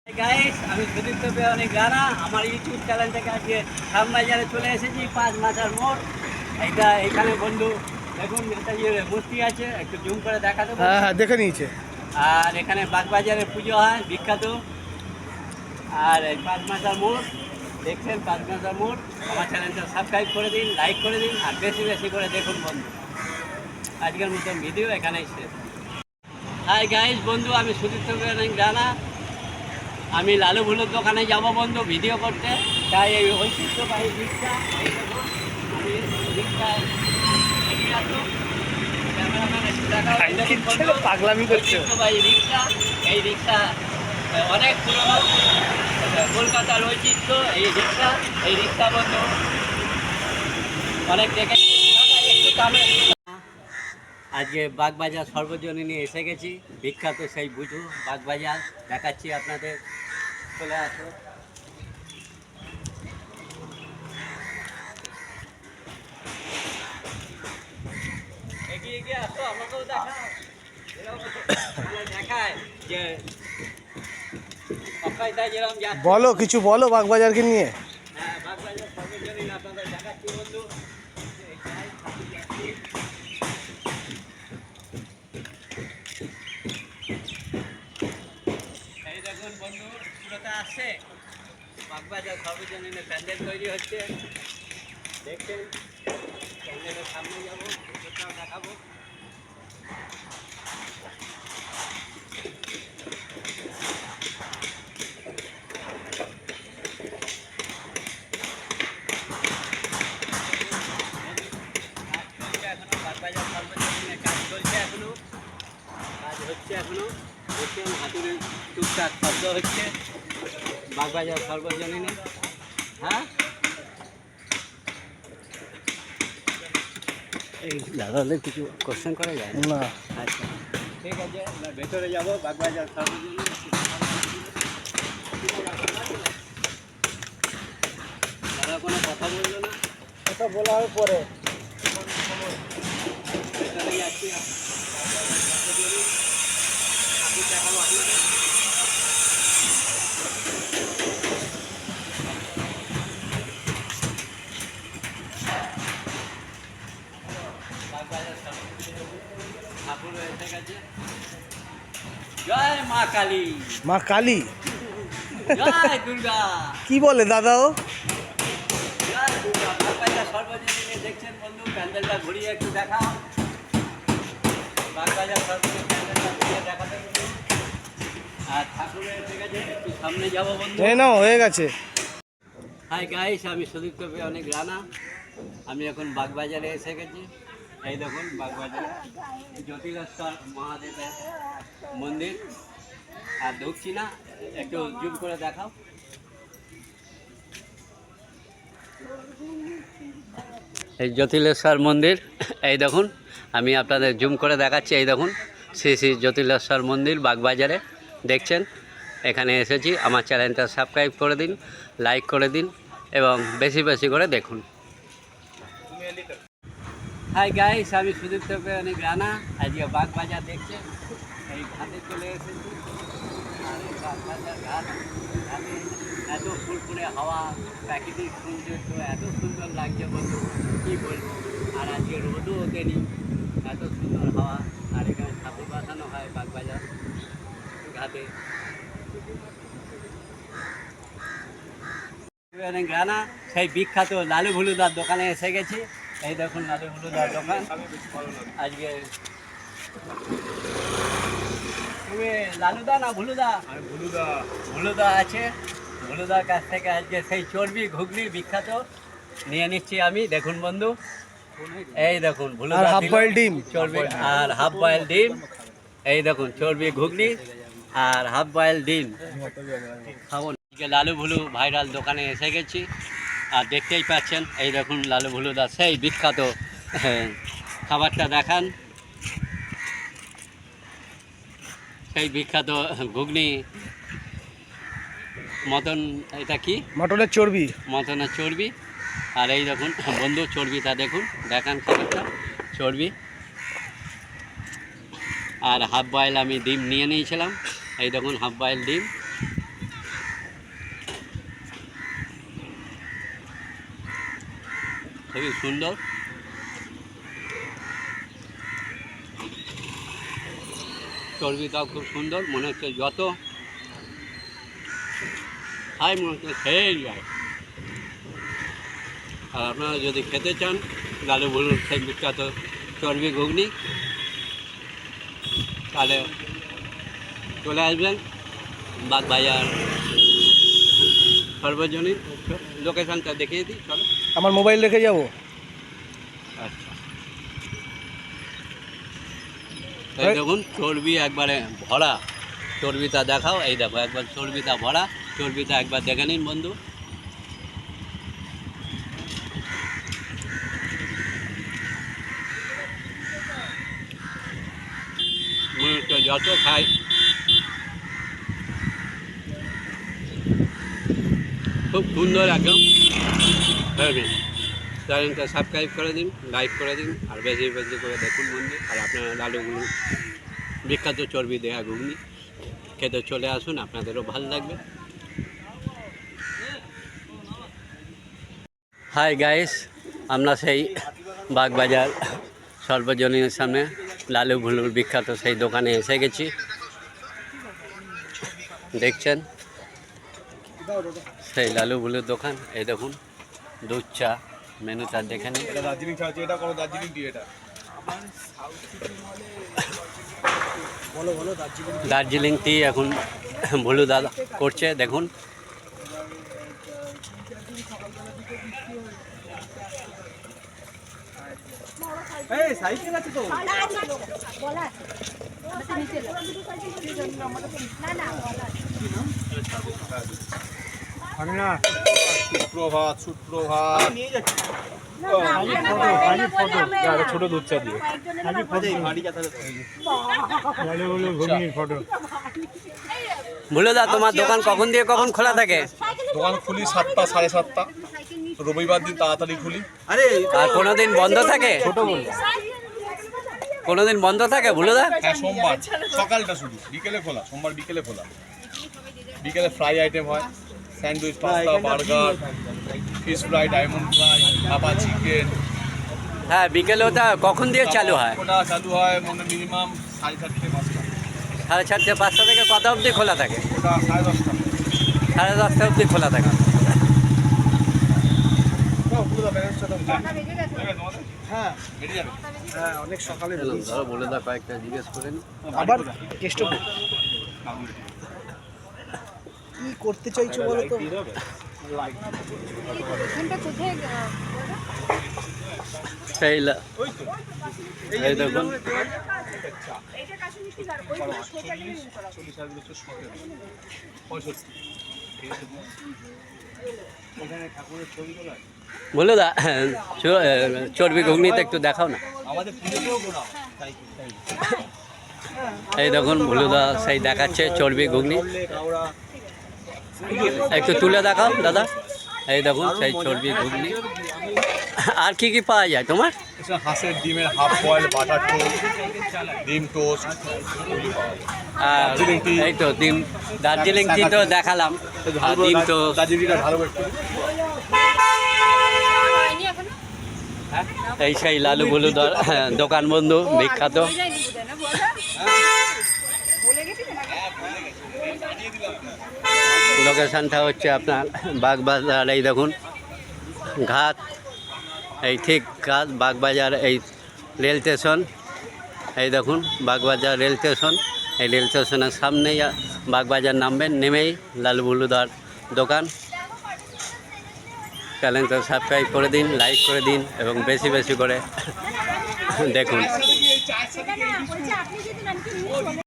Guys, আমি সুদীপ্ত অনেক জানা আমার ইউটিউব চ্যানেল থেকে আজকে শ্যামবাজারে চলে এসেছি 5 মাথার মোড়। এখানে বন্ধু দেখুন একটা মূর্তি আছে, একটু জুম করে দেখাতে। হ্যাঁ দেখে নিয়েছে। আর এখানে বাগবাজারে পুজো হয় বিখ্যাত। আর এই 5 মাথার মোড় দেখছেন, 5 মাথার মোড়। আমার চ্যানেলটা সাবস্ক্রাইব করে দিন, লাইক করে দিন, আর বেশি বেশি করে দেখুন বন্ধু। আজকের মতন ভিডিও এখানেই শেষ। হাই গাইস বন্ধু, আমি সুদীপ্ত অনেক জানা। আমি লালু ভুলুর দোকানে যাব বন্ধু ভিডিও করতে, তাই এই ঐতিহ্যবাহী রিক্সা আমি রিক্সায় পাগলামি করছে। ঐতিহ্যবাহী রিক্সা, এই রিক্সা অনেক পুরনো, কলকাতার ঐতিহ্য এই রিক্সা বন্ধু অনেক দেখে। একটু দামে আজকে বাগবাজার সর্বজনীনে এসে গেছি, বিখ্যাত সেই বুঝু বাগবাজার দেখাচ্ছি আপনাদের। চলে আসো। এগিয়ে এগিয়ে আসো, আমাকেও দেখাও। দেখায় যে যেরকম বলো, কিছু বলো বাগবাজারকে নিয়ে। হ্যাঁ, বাগবাজার সর্বজনীন আপনাদের দেখাচ্ছি বন্ধু। এই দেখুন বন্ধু, পুরোটা আসছে বাগবাজার সর্বজনীনে প্যান্ডেল তৈরি হচ্ছে, দেখছেন। প্যান্ডেলের সামনে যাবো, সেটাও দেখাবো। এখনো বাগবাজার সর্বজনীনে কাজ চলছে, কাজ হচ্ছে এখনো। দেখছেন হাতুড়ির টুকটাক শব্দ হচ্ছে বাগবাজার সর্বজনীনে। হ্যাঁ, এই দাদাদের কিছু কোশ্চেন করা যায় না? আচ্ছা ঠিক আছে, ভেতরে যাবো বাগবাজার সর্বজনীনে। দাদা কোনো কথা বললো না, কথা বলা হবে পরে। ভেতরে যাচ্ছি, দেখাবো আপনাদের। ঠাকুর এসে গেছে। জয় মা কালী, মা কালী জয় দুর্গা। কি বলে দাদা ও? জয় দুর্গা। বাগবাজার সর্বজনীনে দেখছেন বন্ধু, প্যান্ডেলটা ঘুরিয়ে একটু দেখাও। বাগবাজার সর্বজনীন প্যান্ডেলটা ঘুরিয়ে দেখাতে বন্ধু। আর ঠাকুর এসে গেছে, একটু সামনে যাবো বন্ধু। এই নাও, হয়ে গেছে। হাই গাইস, আমি সুদীপ্ত অনেক রানা। আমি এখন বাগবাজারে এসে গেছি। এই দেখুন বাগবাজারে জ্যোতির্শ্বর মহাদেবের মন্দির। আর ঢুকছি না, একটু জুম করে দেখাও। এই জ্যোতির্শ্বর মন্দির, এই দেখুন আমি আপনাদের জুম করে দেখাচ্ছি। এই দেখুন শ্রী শ্রী জ্যোতির্শ্বর মন্দির বাগবাজারে দেখছেন। এখানে এসেছি, আমার চ্যানেলটা সাবস্ক্রাইব করে দিন, লাইক করে দিন এবং বেশি বেশি করে দেখুন। হাই গাইস, আমি সুদীপ্ত অনেক রানা। আজকে বাগবাজার দেখছেন, এই ঘাটে চলে এসেছি। আর এই বাগবাজার ঘাটে এত ফুরফুরে হাওয়া, প্রাকৃতিক সৌন্দর্য এত সুন্দর লাগছে বন্ধু, কী বলবো। আর আজকে রোদও ওঠেনি, এত সুন্দর হাওয়া। আর এখানে ঠাকুর বাঁধানো হয় বাগবাজার ঘাটে। গানা সেই বিখ্যাত লালু ভুলুদার দোকানে এসে গেছি। এই দেখুন লালু ভুলুদার দোকান। আজকে তুমি লালুদা না ভুলুদা? ভুলুদা আছে। ভুলুদার কাছ থেকে আজকে সেই চর্বি ঘুগনি বিখ্যাত নিয়ে নিচ্ছি আমি। দেখুন বন্ধু, এই দেখুন ভুলুদা হাফ বয়েল ডিম, চর্বি আর হাফ বয়েল ডিম। এই দেখুন চর্বি ঘুগনি আর হাফ বয়েল ডিম খাবো। লালু ভুলু ভাইরাল দোকানে এসে গেছি। আর দেখতেই পাচ্ছেন, এই দেখুন লালু ভুলুদা সেই বিখ্যাত খাবারটা দেখান। সেই বিখ্যাত ঘুগনি মটন, এটা কি মটনের চর্বি, মটনের চর্বি। আর এই দেখুন বন্ধু চর্বিটা দেখুন, দেখান খাবারটা চর্বি। আর হাফ বয়েল আমি ডিম নিয়ে নিয়েছিলাম। এই দেখুন হাফ বয়েল ডিম। খুবই সুন্দর। চর্বিটাও খুব সুন্দর, মনে হচ্ছে যত খাই মনে হচ্ছে খেয়েই যায়। আর আপনারা যদি খেতে চান লালু ভুলুর সেই বিখ্যাত চর্বি ঘুগনি, তাহলে চলে আসবেন বাগবাজার সর্বজনীন। লোকেশানটা দেখিয়ে দিই, চলো। আমার মোবাইল রেখে যাব। আচ্ছা, এই দেখুন চর্বি একবারে ভরা, চর্বিটা দেখাও। এই দেখো একবার চর্বিটা ভরা, চর্বিটা একবার দেখে নিন বন্ধু। মনে হচ্ছে যত খাই খুব সুন্দর একদম। চ্যানেলটা সাবস্ক্রাইব করে দিন, লাইক করে দিন, আর বেশি বেশি করে দেখুন বন্ধু। আর আপনারা লালু ভুলুর বিখ্যাত চর্বি দেয়া ঘুগনি খেতে চলে আসুন, আপনাদেরও ভালো লাগবে। হাই গাইস, আমরা সেই বাগবাজার সর্বজনীনের সামনে লালু ভুলুর বিখ্যাত সেই দোকানে এসে গেছি। দেখছেন সেই লালু ভুলুর দোকান। এই দেখুন দুধ চা, মেনুটা দেখে নিন। দার্জিলিং চা আছে, এটা কোনো দার্জিলিং টি, এটা দার্জিলিং টি এখন ভুলু দাদা করছে, দেখুন। সাইকেল আছে তো। সুপ্রভাত, সুপ্রভাত। ছোট দুধ চা দিয়ে ভুলু দা, তোমার দোকান কখন দিয়ে কখন খোলা থাকে? দোকান খুলি 7টা, 7:30। রবিবার দিন তাড়াতাড়ি খুলি। আর কোনোদিন বন্ধ থাকে? কোনোদিন বন্ধ থাকে ভুলু দা? হ্যাঁ, সোমবার সকালটা শুধু, বিকেলে খোলা। সোমবার বিকেলে খোলা। বিকেলে ফ্রাই আইটেম হয়, sandwich, pasta, burger, fish fry, diamond fry, ভাপা চিকেন। হ্যাঁ, বিকেলে ওটা কখন দিয়ে চালু হয়? ওটা চালু হয় মানে মিনিমাম 4:30, 5টা। 4:30, 5টা থেকে কটা অবধি খোলা থাকে? ওটা 10:30। 10:30 অবধি খোলা থাকে। হ্যাঁ, বেরিয়ে যাবে। হ্যাঁ, অনেক সকালে ধরো বলে দা কয়েকটা জিজ্ঞেস করে নি। আবার চেষ্টা করি। কি করতে চাইছো বলো তো? সেই এই দেখুন বলে দা, চর্বি ঘুগনিতে একটু দেখাও না। এই দেখুন ভুলুদা সেই দেখাচ্ছে চর্বি ঘুগনি, একটু তুলে দেখাও দাদা। এই দেখুন সেই চর্বি ঘুগনি। আর কি কি পাওয়া যায় তোমার? হাঁসের ডিমের হাফ বয়েল, বাটার টোস্ট, ডিম টোস্ট। আর এই তো ডিম, দার্জিলিং টি তো দেখালাম, আর ডিম তো দার্জিলিংটা ভালো একটু। এই সেই লালু ভুলুদার দোকান বন্ধু বিখ্যাত। লোকেশানটা হচ্ছে আপনার বাগবাজার। এই দেখুন ঘাট, এই ঠিক ঘাট বাগবাজার, এই রেল স্টেশন। এই দেখুন বাগবাজার রেল স্টেশন। এই রেল স্টেশনের সামনেই বাগবাজার নামবেন, নেমেই লালু ভুলুদার দোকান। চ্যানেলটা সাবস্ক্রাইব করে দিন, লাইক করে দিন, এবং বেশি বেশি করে দেখুন।